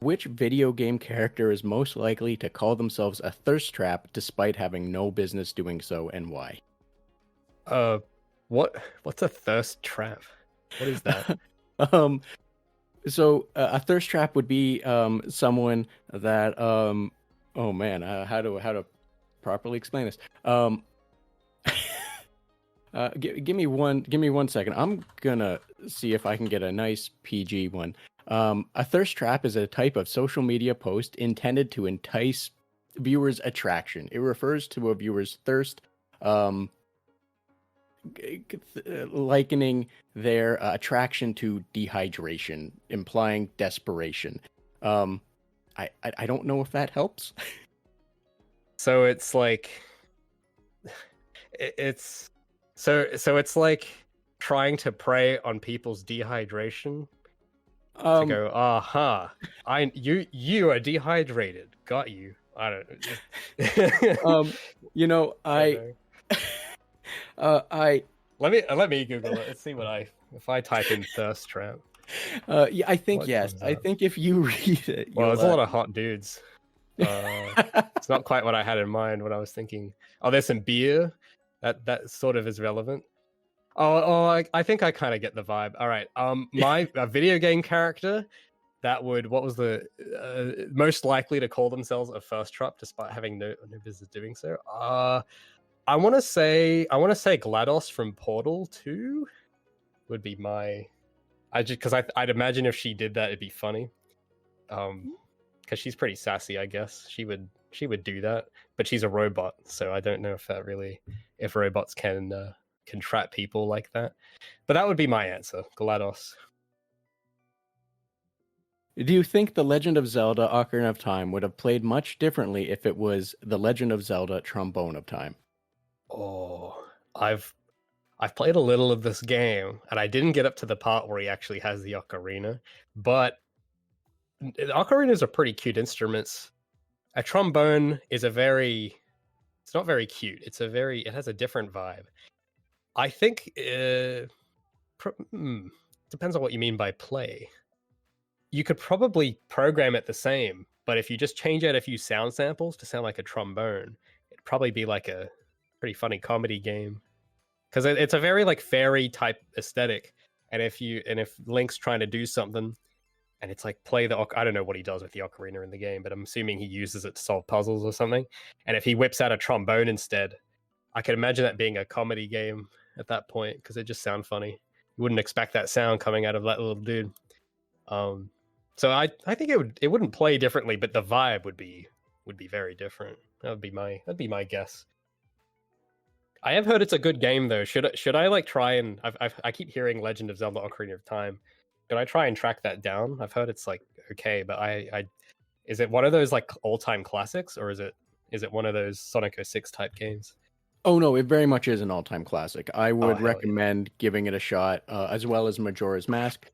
which video game character is most likely to call themselves a thirst trap despite having no business doing so, and why? Uh, what's a thirst trap? What is that? Um, a thirst trap would be someone that oh man, how to properly explain this? Give me one second. I'm gonna see if I can get a nice PG one. A thirst trap is a type of social media post intended to entice viewers' attraction. It refers to a viewer's thirst, um, likening their attraction to dehydration, implying desperation. Um, I don't know if that helps. So it's like it's so it's like trying to prey on people's dehydration to Um, go, aha, you are dehydrated. Got you. I don't know. you know, I let me Google it. Let's see if I type in thirst trap. yeah, I think What yes. comes I up? think if you read it, Well, you'll. there's a lot of hot dudes. It's not quite what I had in mind when I was thinking. Oh, there's some beer. That sort of is relevant. I think I kind of get the vibe. All right. My video game character that would what was the most likely to call themselves a first trap despite having no business doing so. I want to say GLaDOS from Portal 2 would be my. I'd imagine if she did that, it'd be funny. Because she's pretty sassy, I guess she would do that. But she's a robot, so I don't know if robots can trap people like that. But that would be my answer, GLaDOS. Do you think The Legend of Zelda: Ocarina of Time would have played much differently if it was The Legend of Zelda: Trombone of Time? Oh, I've played a little of this game, and I didn't get up to the part where he actually has the ocarina. But ocarinas are pretty cute instruments. A trombone is it's not very cute. It has a different vibe. I think depends on what you mean by play. You could probably program it the same, but if you just change out a few sound samples to sound like a trombone, it'd probably be like a pretty funny comedy game. Because it's a very like fairy type aesthetic, and if Link's trying to do something, and it's like play I don't know what he does with the ocarina in the game, but I'm assuming he uses it to solve puzzles or something. And if he whips out a trombone instead, I can imagine that being a comedy game at that point because it just sounds funny. You wouldn't expect that sound coming out of that little dude. So I think it wouldn't play differently, but the vibe would be very different. That'd be my guess. I have heard it's a good game though. Should I like try and I keep hearing Legend of Zelda: Ocarina of Time. Should I try and track that down? I've heard it's like okay, but I is it one of those like all-time classics, or is it one of those Sonic 06 type games? Oh no, it very much is an all-time classic. I would hell recommend giving it a shot, as well as Majora's Mask.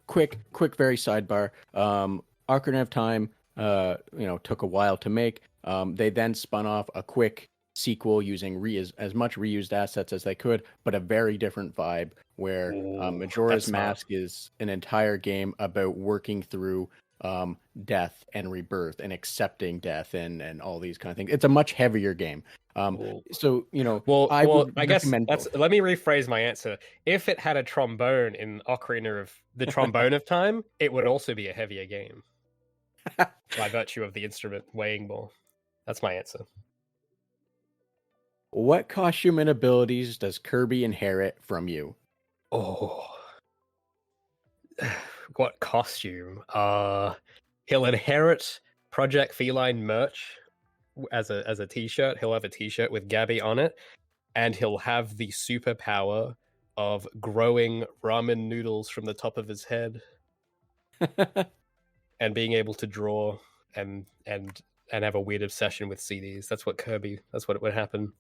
Quick, very sidebar. Ocarina of Time, took a while to make. They then spun off a quick sequel using as much reused assets as they could, but a very different vibe. Where Majora's Mask is an entire game about working through death and rebirth and accepting death and all these kind of things. It's a much heavier game. So I guess let me rephrase my answer. If it had a trombone in Ocarina of the Trombone of Time, it would also be a heavier game by virtue of the instrument weighing more. That's my answer. What costume and abilities does Kirby inherit from you? Oh, what costume? He'll inherit Project Feline merch as a t-shirt. He'll have a t-shirt with Gabby on it, and he'll have the superpower of growing ramen noodles from the top of his head and being able to draw and have a weird obsession with CDs. That's what it would happen.